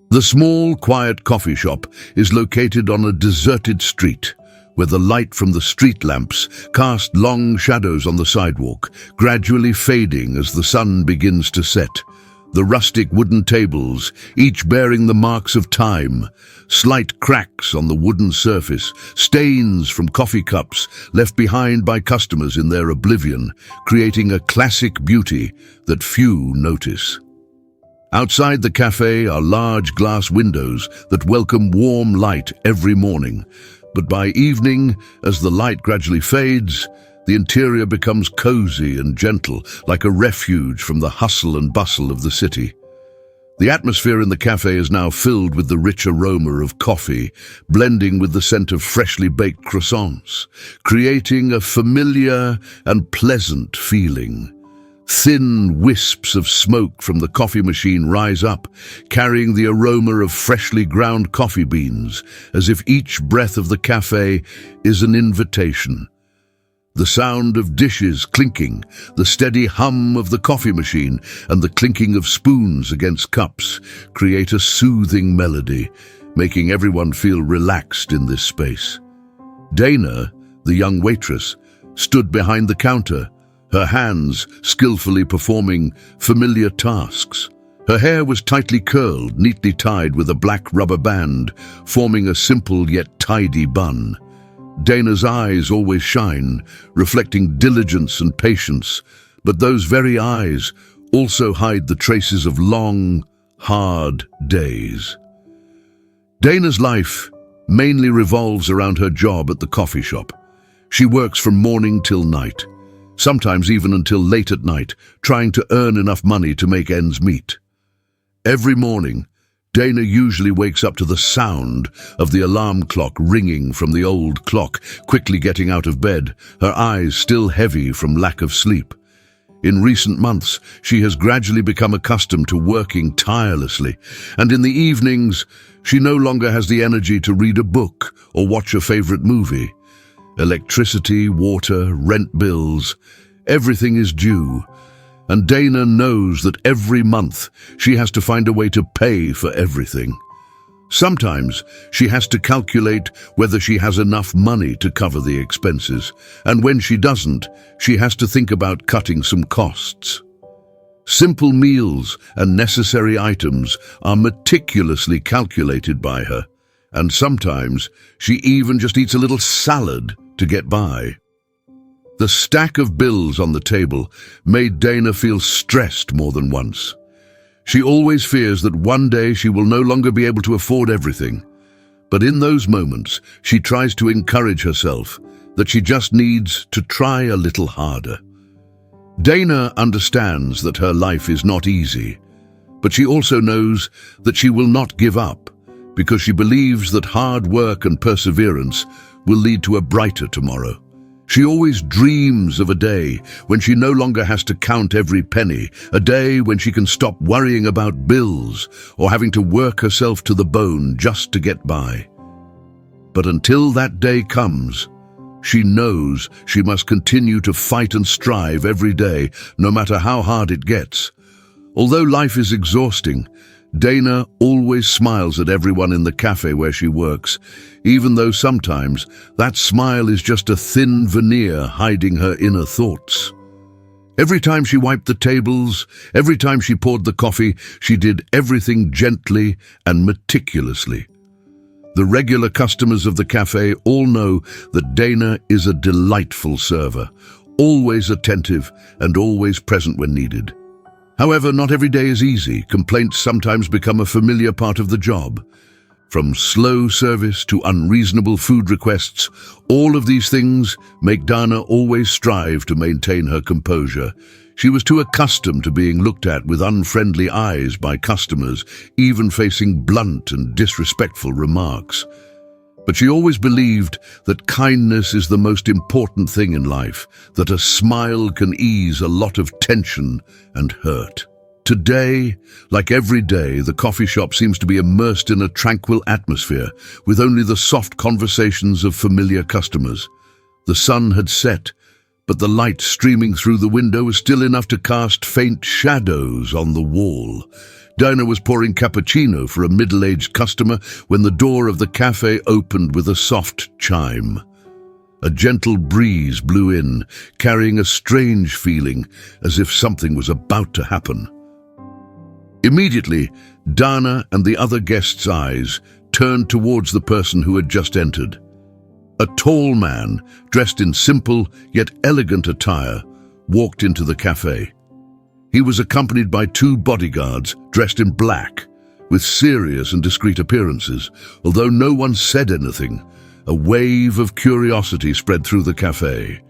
The small, quiet coffee shop is located on a deserted street, where the light from the street lamps cast long shadows on the sidewalk, gradually fading as the sun begins to set. The rustic wooden tables, each bearing the marks of time, slight cracks on the wooden surface, stains from coffee cups left behind by customers in their oblivion, creating a classic beauty that few notice. Outside the cafe are large glass windows that welcome warm light every morning, but by evening, as the light gradually fades, the interior becomes cozy and gentle, like a refuge from the hustle and bustle of the city. The atmosphere in the cafe is now filled with the rich aroma of coffee, blending with the scent of freshly baked croissants, creating a familiar and pleasant feeling. Thin wisps of smoke from the coffee machine rise up, carrying the aroma of freshly ground coffee beans, as if each breath of the cafe is an invitation. The sound of dishes clinking, the steady hum of the coffee machine, and the clinking of spoons against cups create a soothing melody, making everyone feel relaxed in this space. Dana, the young waitress, stood behind the counter, her hands skillfully performing familiar tasks. Her hair was tightly curled, neatly tied with a black rubber band, forming a simple yet tidy bun. Dana's eyes always shine, reflecting diligence and patience, but those very eyes also hide the traces of long, hard days. Dana's life mainly revolves around her job at the coffee shop. She works from morning till night, sometimes even until late at night, trying to earn enough money to make ends meet. Every morning, Dana usually wakes up to the sound of the alarm clock ringing from the old clock, quickly getting out of bed, her eyes still heavy from lack of sleep. In recent months, she has gradually become accustomed to working tirelessly, and in the evenings, she no longer has the energy to read a book or watch a favorite movie. Electricity, water, rent bills, everything is due, and Dana knows that every month she has to find a way to pay for everything. Sometimes she has to calculate whether she has enough money to cover the expenses, and when she doesn't, she has to think about cutting some costs. Simple meals and necessary items are meticulously calculated by her, and sometimes she even just eats a little salad to get by. The stack of bills on the table made Dana feel stressed more than once. She always fears that one day she will no longer be able to afford everything. But in those moments, she tries to encourage herself that she just needs to try a little harder. Dana understands that her life is not easy, but she also knows that she will not give up, because she believes that hard work and perseverance will lead to a brighter tomorrow. She always dreams of a day when she no longer has to count every penny, a day when she can stop worrying about bills or having to work herself to the bone just to get by. But until that day comes, she knows she must continue to fight and strive every day, no matter how hard it gets. Although life is exhausting, Dana always smiles at everyone in the cafe where she works, even though sometimes that smile is just a thin veneer hiding her inner thoughts. Every time she wiped the tables, every time she poured the coffee, she did everything gently and meticulously. The regular customers of the cafe all know that Dana is a delightful server, always attentive and always present when needed. However, not every day is easy. Complaints sometimes become a familiar part of the job. From slow service to unreasonable food requests, all of these things make Dana always strive to maintain her composure. She was too accustomed to being looked at with unfriendly eyes by customers, even facing blunt and disrespectful remarks. But she always believed that kindness is the most important thing in life, that a smile can ease a lot of tension and hurt. Today, like every day, the coffee shop seems to be immersed in a tranquil atmosphere, with only the soft conversations of familiar customers. The sun had set, but the light streaming through the window was still enough to cast faint shadows on the wall. Dana was pouring cappuccino for a middle-aged customer when the door of the cafe opened with a soft chime. A gentle breeze blew in, carrying a strange feeling, as if something was about to happen. Immediately, Dana and the other guests' eyes turned towards the person who had just entered. A tall man, dressed in simple yet elegant attire, walked into the cafe. He was accompanied by two bodyguards dressed in black, with serious and discreet appearances. Although no one said anything, a wave of curiosity spread through the cafe.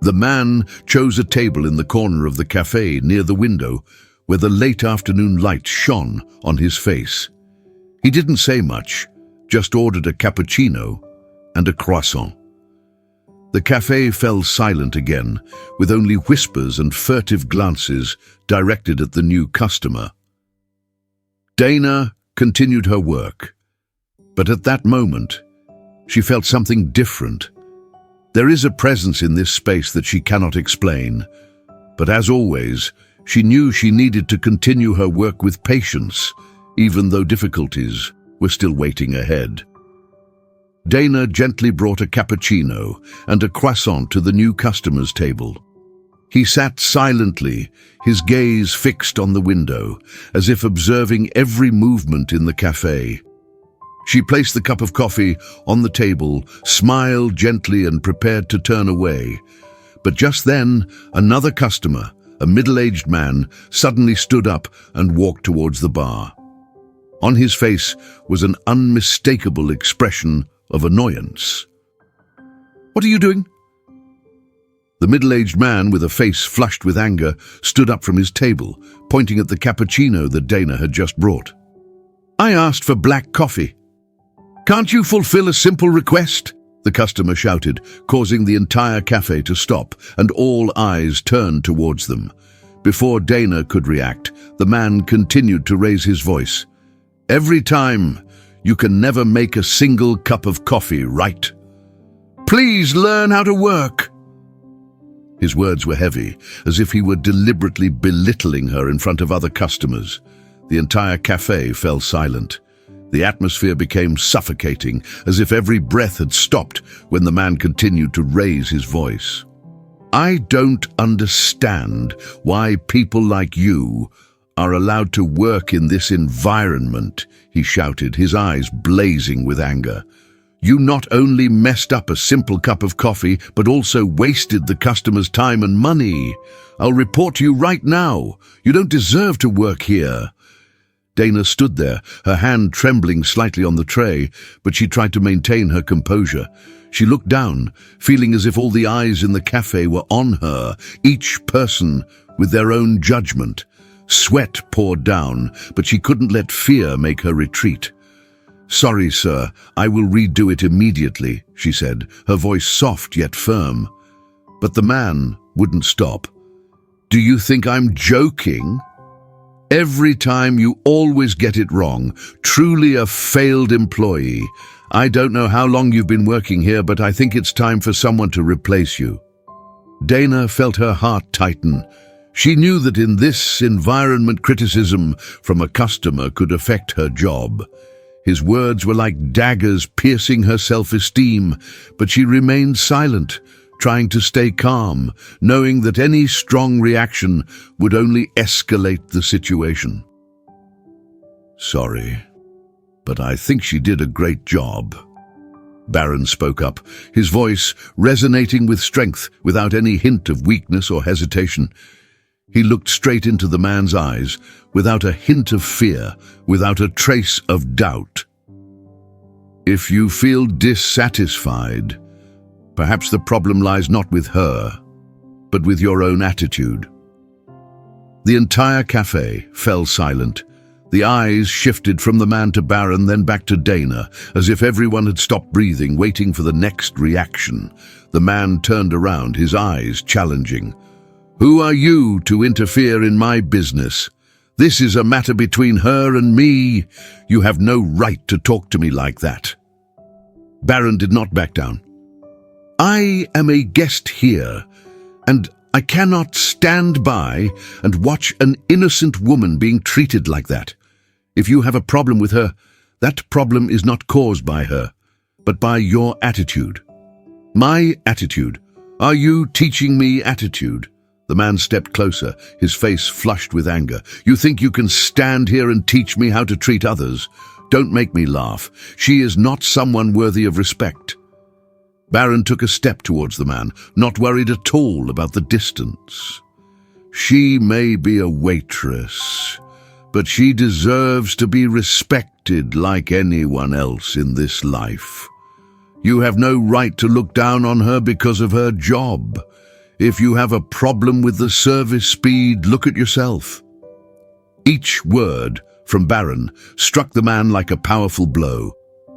The man chose a table in the corner of the cafe near the window, where the late afternoon light shone on his face. He didn't say much, just ordered a cappuccino and a croissant. The cafe fell silent again, with only whispers and furtive glances directed at the new customer. Dana continued her work, but at that moment, she felt something different. There is a presence in this space that she cannot explain, but as always, she knew she needed to continue her work with patience, even though difficulties were still waiting ahead. Dana gently brought a cappuccino and a croissant to the new customer's table. He sat silently, his gaze fixed on the window, as if observing every movement in the cafe. She placed the cup of coffee on the table, smiled gently and prepared to turn away. But just then, another customer, a middle-aged man, suddenly stood up and walked towards the bar. On his face was an unmistakable expression of annoyance. "What are you doing?" The middle-aged man, with a face flushed with anger, stood up from his table, pointing at the cappuccino that Dana had just brought. "I asked for black coffee. Can't you fulfill a simple request?" the customer shouted, causing the entire cafe to stop, and all eyes turned towards them. Before Dana could react, the man continued to raise his voice. "Every time, you can never make a single cup of coffee, right? Please learn how to work." His words were heavy, as if he were deliberately belittling her in front of other customers. The entire cafe fell silent. The atmosphere became suffocating, as if every breath had stopped when the man continued to raise his voice. "I don't understand why people like you are allowed to work in this environment," he shouted, his eyes blazing with anger. "You not only messed up a simple cup of coffee, but also wasted the customer's time and money. I'll report to you right now. You don't deserve to work here." Dana stood there, her hand trembling slightly on the tray, but she tried to maintain her composure. She looked down, feeling as if all the eyes in the cafe were on her, each person with their own judgment. Sweat poured down, but she couldn't let fear make her retreat. "Sorry, sir, I will redo it immediately," she said, her voice soft yet firm. But the man wouldn't stop. "Do you think I'm joking? Every time you always get it wrong. Truly a failed employee. I don't know how long you've been working here, but I think it's time for someone to replace you." Dana felt her heart tighten. She knew that in this environment, criticism from a customer could affect her job. His words were like daggers piercing her self-esteem, but she remained silent, trying to stay calm, knowing that any strong reaction would only escalate the situation. "Sorry, but I think she did a great job." Barron spoke up, his voice resonating with strength without any hint of weakness or hesitation. He looked straight into the man's eyes, without a hint of fear, without a trace of doubt. "If you feel dissatisfied, perhaps the problem lies not with her, but with your own attitude." The entire cafe fell silent. The eyes shifted from the man to Barron, then back to Dana, as if everyone had stopped breathing, waiting for the next reaction. The man turned around, his eyes challenging. "Who are you to interfere in my business? This is a matter between her and me. You have no right to talk to me like that." Barron did not back down. "I am a guest here, and I cannot stand by and watch an innocent woman being treated like that. If you have a problem with her, that problem is not caused by her, but by your attitude. My attitude. Are you teaching me attitude? The man stepped closer, his face flushed with anger. You think you can stand here and teach me how to treat others? Don't make me laugh. She is not someone worthy of respect. Barron took a step towards the man, not worried at all about the distance. She may be a waitress, but she deserves to be respected like anyone else in this life. You have no right to look down on her because of her job. If you have a problem with the service speed, look at yourself. Each word from Barron struck the man like a powerful blow.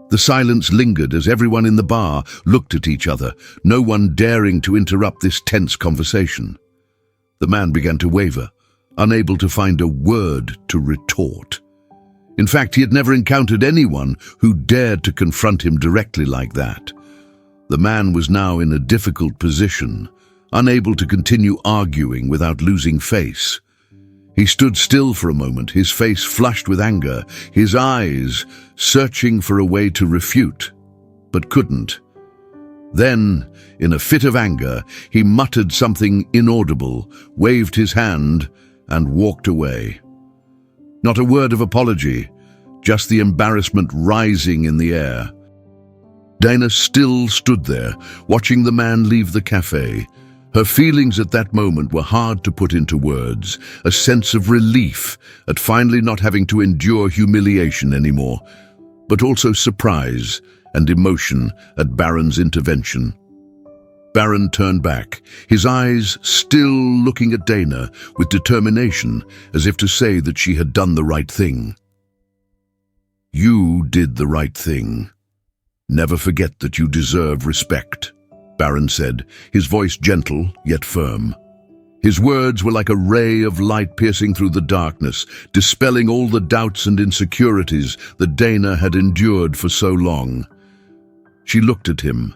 The silence lingered as everyone in the bar looked at each other, no one daring to interrupt this tense conversation. The man began to waver, unable to find a word to retort. In fact, he had never encountered anyone who dared to confront him directly like that. The man was now in a difficult position, unable to continue arguing without losing face. He stood still for a moment, his face flushed with anger, his eyes searching for a way to refute, but couldn't. Then, in a fit of anger, he muttered something inaudible, waved his hand, and walked away. Not a word of apology, just the embarrassment rising in the air. Dana still stood there, watching the man leave the cafe. Her feelings at that moment were hard to put into words, a sense of relief at finally not having to endure humiliation anymore, but also surprise and emotion at Barron's intervention. Barron turned back, his eyes still looking at Dana with determination, as if to say that she had done the right thing. You did the right thing. Never forget that you deserve respect, Barron said, his voice gentle yet firm. His words were like a ray of light piercing through the darkness, dispelling all the doubts and insecurities that Dana had endured for so long. She looked at him,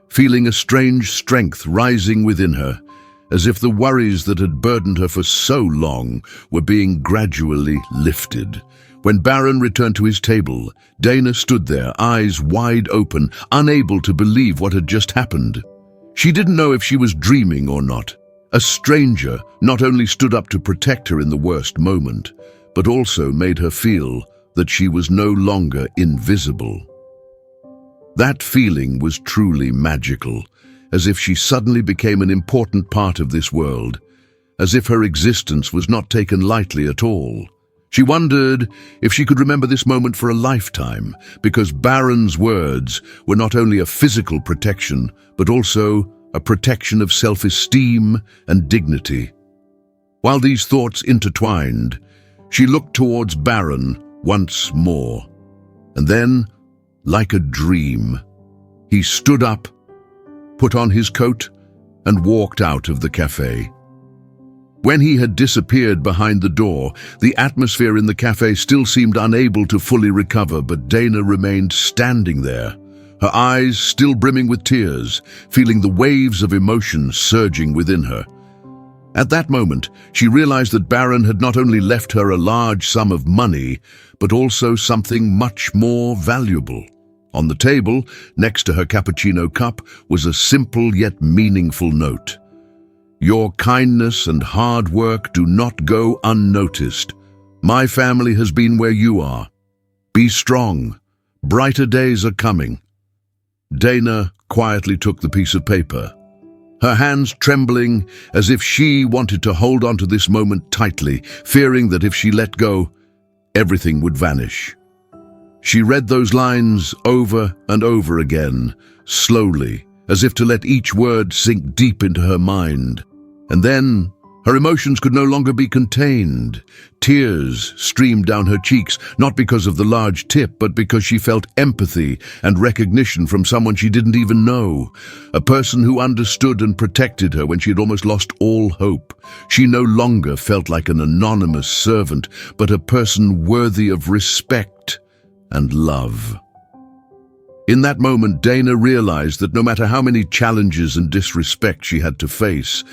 feeling a strange strength rising within her, as if the worries that had burdened her for so long were being gradually lifted. When Barron returned to his table, Dana stood there, eyes wide open, unable to believe what had just happened. She didn't know if she was dreaming or not. A stranger not only stood up to protect her in the worst moment, but also made her feel that she was no longer invisible. That feeling was truly magical, as if she suddenly became an important part of this world, as if her existence was not taken lightly at all. She wondered if she could remember this moment for a lifetime, because Barron's words were not only a physical protection, but also a protection of self-esteem and dignity. While these thoughts intertwined, she looked towards Barron once more. And then, like a dream, he stood up, put on his coat, and walked out of the cafe. When he had disappeared behind the door, the atmosphere in the cafe still seemed unable to fully recover, but Dana remained standing there, her eyes still brimming with tears, feeling the waves of emotion surging within her. At that moment, she realized that Barron had not only left her a large sum of money, but also something much more valuable. On the table, next to her cappuccino cup, was a simple yet meaningful note. Your kindness and hard work do not go unnoticed. My family has been where you are. Be strong. Brighter days are coming. Dana quietly took the piece of paper, her hands trembling as if she wanted to hold on to this moment tightly, fearing that if she let go, everything would vanish. She read those lines over and over again, slowly, as if to let each word sink deep into her mind. And then, her emotions could no longer be contained. Tears streamed down her cheeks, not because of the large tip, but because she felt empathy and recognition from someone she didn't even know, a person who understood and protected her when she had almost lost all hope. She no longer felt like an anonymous servant, but a person worthy of respect and love. In that moment, Dana realized that no matter how many challenges and disrespect she had to face,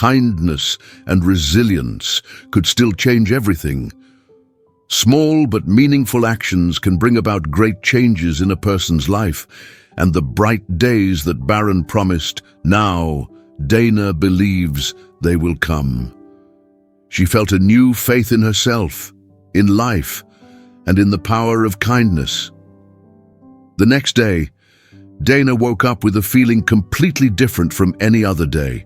kindness and resilience could still change everything. Small but meaningful actions can bring about great changes in a person's life, and the bright days that Barron promised, now Dana believes they will come. She felt a new faith in herself, in life, and in the power of kindness. The next day, Dana woke up with a feeling completely different from any other day.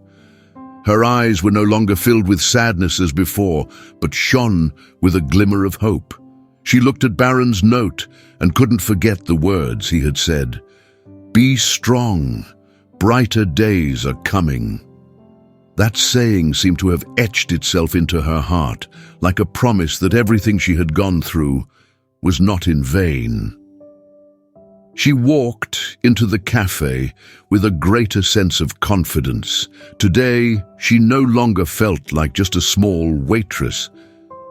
Her eyes were no longer filled with sadness as before, but shone with a glimmer of hope. She looked at Barron's note and couldn't forget the words he had said. "Be strong, brighter days are coming." That saying seemed to have etched itself into her heart, like a promise that everything she had gone through was not in vain. She walked into the cafe with a greater sense of confidence. Today, she no longer felt like just a small waitress,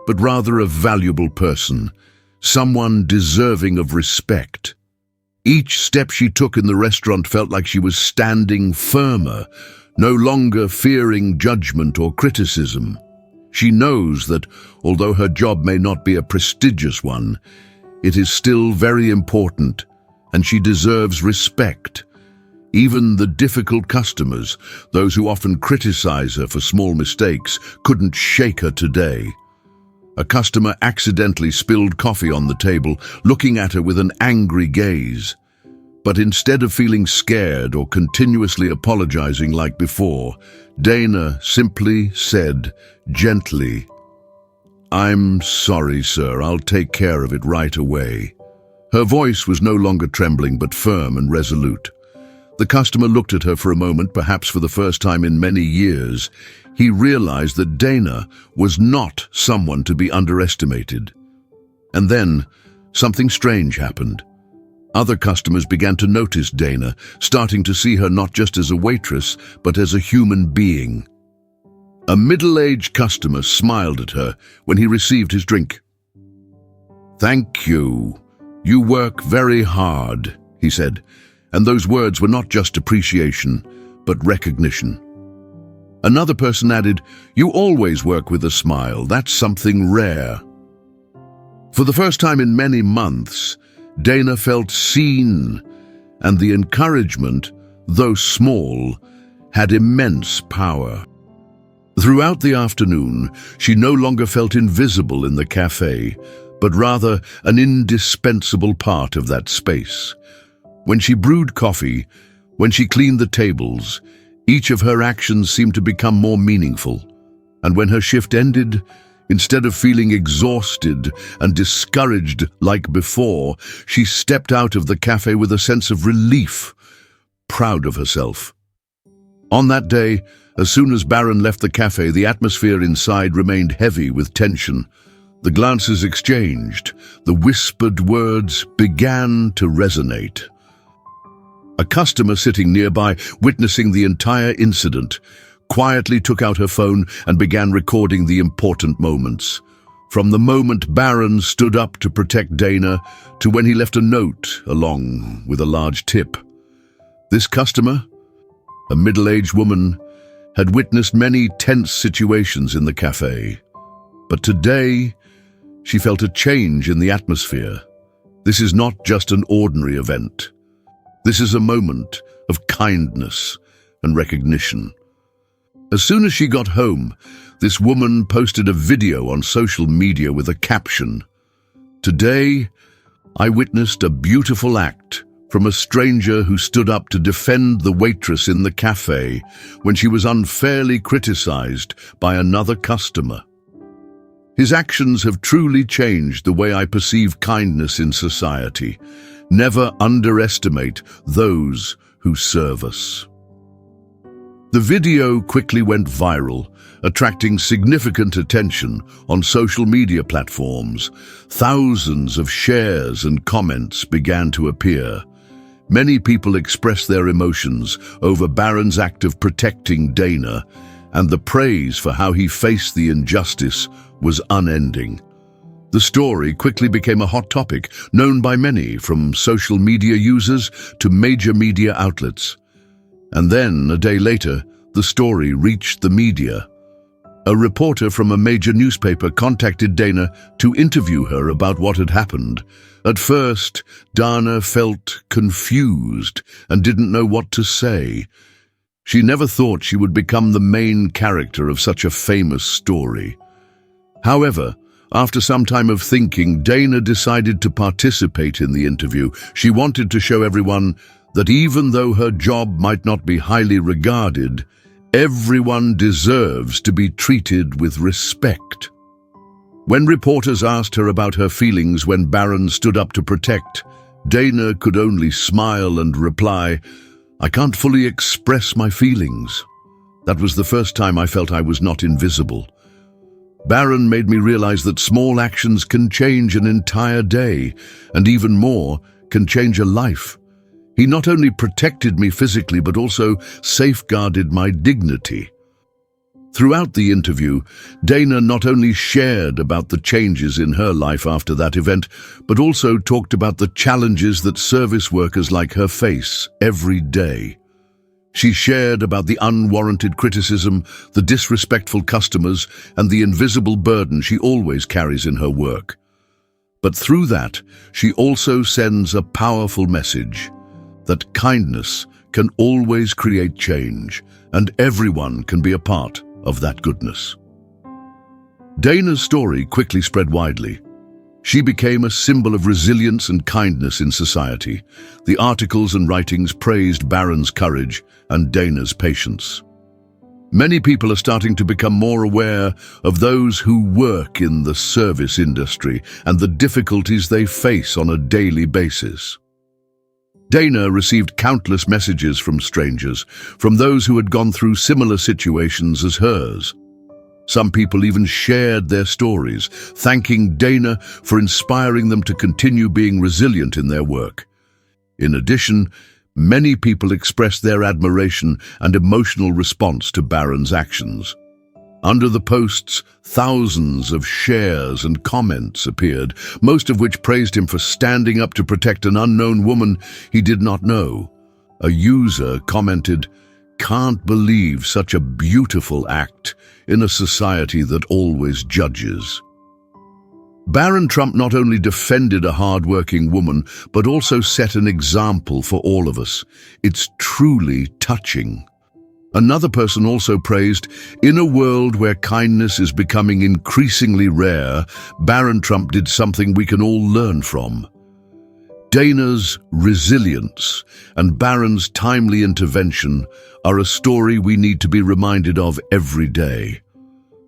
but rather a valuable person, someone deserving of respect. Each step she took in the restaurant felt like she was standing firmer, no longer fearing judgment or criticism. She knows that, although her job may not be a prestigious one, it is still very important, and she deserves respect. Even the difficult customers, those who often criticize her for small mistakes, couldn't shake her today. A customer accidentally spilled coffee on the table, looking at her with an angry gaze. But instead of feeling scared or continuously apologizing like before, Dana simply said, gently, "I'm sorry, sir, I'll take care of it right away." Her voice was no longer trembling but firm and resolute. The customer looked at her for a moment, perhaps for the first time in many years. He realized that Dana was not someone to be underestimated. And then, something strange happened. Other customers began to notice Dana, starting to see her not just as a waitress, but as a human being. A middle-aged customer smiled at her when he received his drink. "Thank you. You work very hard," he said, and those words were not just appreciation, but recognition. Another person added, "You always work with a smile. That's something rare." For the first time in many months, Dana felt seen, and the encouragement, though small, had immense power. Throughout the afternoon, she no longer felt invisible in the cafe, but rather an indispensable part of that space. When she brewed coffee, when she cleaned the tables, each of her actions seemed to become more meaningful. And when her shift ended, instead of feeling exhausted and discouraged like before, she stepped out of the cafe with a sense of relief, proud of herself. On that day, as soon as Barron left the cafe, the atmosphere inside remained heavy with tension. The glances exchanged, the whispered words began to resonate. A customer sitting nearby, witnessing the entire incident, quietly took out her phone and began recording the important moments. From the moment Barron stood up to protect Dana to when he left a note along with a large tip. This customer, a middle-aged woman, had witnessed many tense situations in the cafe. But today, she felt a change in the atmosphere. This is not just an ordinary event. This is a moment of kindness and recognition. As soon as she got home, this woman posted a video on social media with a caption, "Today, I witnessed a beautiful act from a stranger who stood up to defend the waitress in the cafe when she was unfairly criticized by another customer. His actions have truly changed the way I perceive kindness in society. Never underestimate those who serve us." The video quickly went viral, attracting significant attention on social media platforms. Thousands of shares and comments began to appear. Many people expressed their emotions over Barron's act of protecting Dana, and the praise for how he faced the injustice was unending. The story quickly became a hot topic, known by many, from social media users to major media outlets. And then, a day later, The story reached the media. A reporter from a major newspaper contacted Dana to interview her about what had happened. At first, Dana felt confused and didn't know what to say. She never thought she would become the main character of such a famous story. However, after some time of thinking, Dana decided to participate in the interview. She wanted to show everyone that even though her job might not be highly regarded, everyone deserves to be treated with respect. When reporters asked her about her feelings when Barron stood up to protect, Dana could only smile and reply, "I can't fully express my feelings. That was the first time I felt I was not invisible. Barron made me realize that small actions can change an entire day, and even more, can change a life. He not only protected me physically, but also safeguarded my dignity." Throughout the interview, Dana not only shared about the changes in her life after that event, but also talked about the challenges that service workers like her face every day. She shared about the unwarranted criticism, the disrespectful customers, and the invisible burden she always carries in her work. But through that, she also sends a powerful message that kindness can always create change, and everyone can be a part of that goodness. Dana's story quickly spread widely. She became a symbol of resilience and kindness in society. The articles and writings praised Barron's courage and Dana's patience. Many people are starting to become more aware of those who work in the service industry and the difficulties they face on a daily basis. Dana received countless messages from strangers, from those who had gone through similar situations as hers. Some people even shared their stories, thanking Dana for inspiring them to continue being resilient in their work. In addition, many people expressed their admiration and emotional response to Barron's actions. Under the posts, thousands of shares and comments appeared, most of which praised him for standing up to protect an unknown woman he did not know. A user commented, "Can't believe such a beautiful act in a society that always judges." Barron Trump not only defended a hard-working woman, but also set an example for all of us. It's truly touching. Another person also praised, "In a world where kindness is becoming increasingly rare, Barron Trump did something we can all learn from." Dana's resilience and Barron's timely intervention are a story we need to be reminded of every day.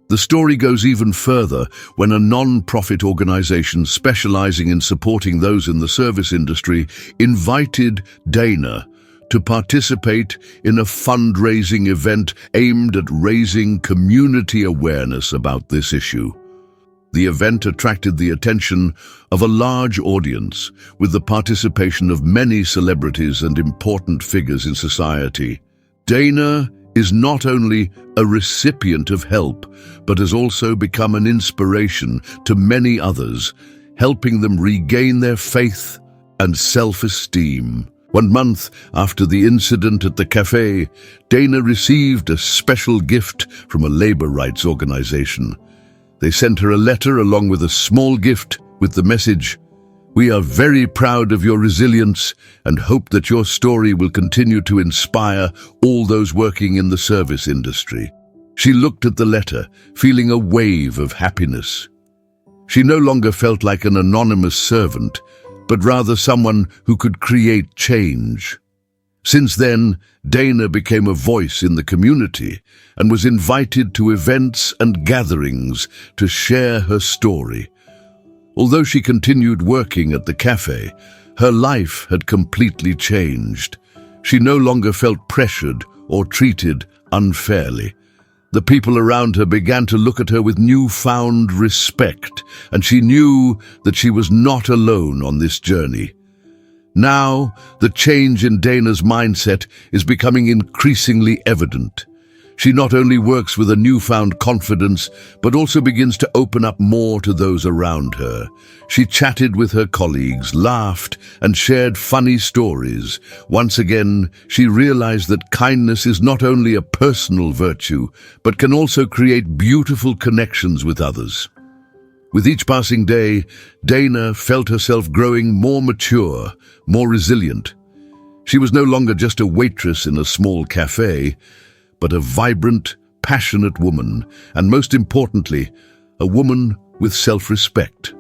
The story goes even further when a non-profit organization specializing in supporting those in the service industry invited Dana to participate in a fundraising event aimed at raising community awareness about this issue. The event attracted the attention of a large audience, with the participation of many celebrities and important figures in society. Dana is not only a recipient of help, but has also become an inspiration to many others, helping them regain their faith and self-esteem. 1 month after the incident at the Café, Dana received a special gift from a labor rights organization. They sent her a letter along with a small gift with the message, "We are very proud of your resilience and hope that your story will continue to inspire all those working in the service industry." She looked at the letter, feeling a wave of happiness. She no longer felt like an anonymous servant, but rather someone who could create change. Since then, Dana became a voice in the community and was invited to events and gatherings to share her story. Although she continued working at the Café, her life had completely changed. She no longer felt pressured or treated unfairly. The people around her began to look at her with newfound respect, and she knew that she was not alone on this journey. Now, the change in Dana's mindset is becoming increasingly evident. She not only works with a newfound confidence, but also begins to open up more to those around her. She chatted with her colleagues, laughed, and shared funny stories. Once again, she realized that kindness is not only a personal virtue, but can also create beautiful connections with others. With each passing day, Dana felt herself growing more mature, more resilient. She was no longer just a waitress in a small cafe, but a vibrant, passionate woman, and most importantly, a woman with self-respect.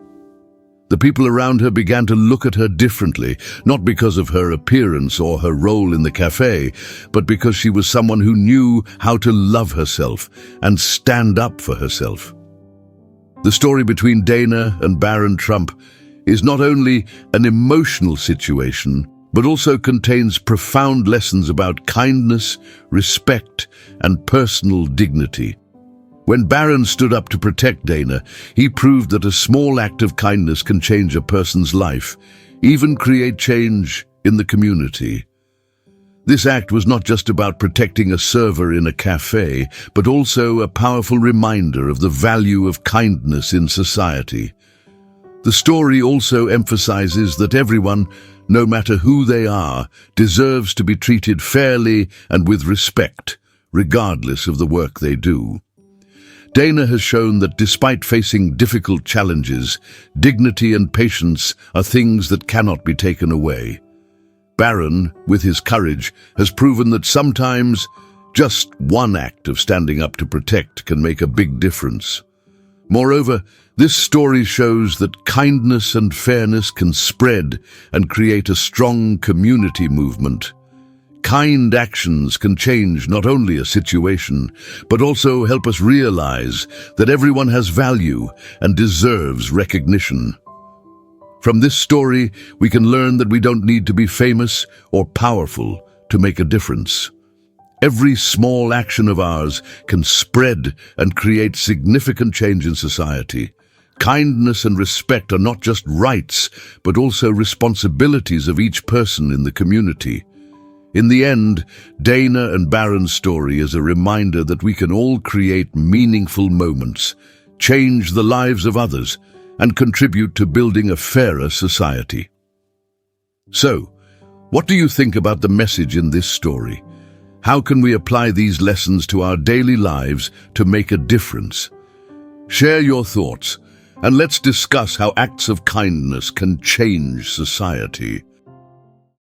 The people around her began to look at her differently, not because of her appearance or her role in the cafe, but because she was someone who knew how to love herself and stand up for herself. The story between Dana and Barron Trump is not only an emotional situation, but also contains profound lessons about kindness, respect, and personal dignity. When Barron stood up to protect Dana, he proved that a small act of kindness can change a person's life, even create change in the community. This act was not just about protecting a server in a cafe, but also a powerful reminder of the value of kindness in society. The story also emphasizes that everyone, no matter who they are, deserves to be treated fairly and with respect, regardless of the work they do. Dana has shown that despite facing difficult challenges, dignity and patience are things that cannot be taken away. Barron, with his courage, has proven that sometimes just one act of standing up to protect can make a big difference. Moreover, this story shows that kindness and fairness can spread and create a strong community movement. Kind actions can change not only a situation, but also help us realize that everyone has value and deserves recognition. From this story, we can learn that we don't need to be famous or powerful to make a difference. Every small action of ours can spread and create significant change in society. Kindness and respect are not just rights, but also responsibilities of each person in the community. In the end, Dana and Barron's story is a reminder that we can all create meaningful moments, change the lives of others, and contribute to building a fairer society. So, what do you think about the message in this story? How can we apply these lessons to our daily lives to make a difference? Share your thoughts, and let's discuss how acts of kindness can change society.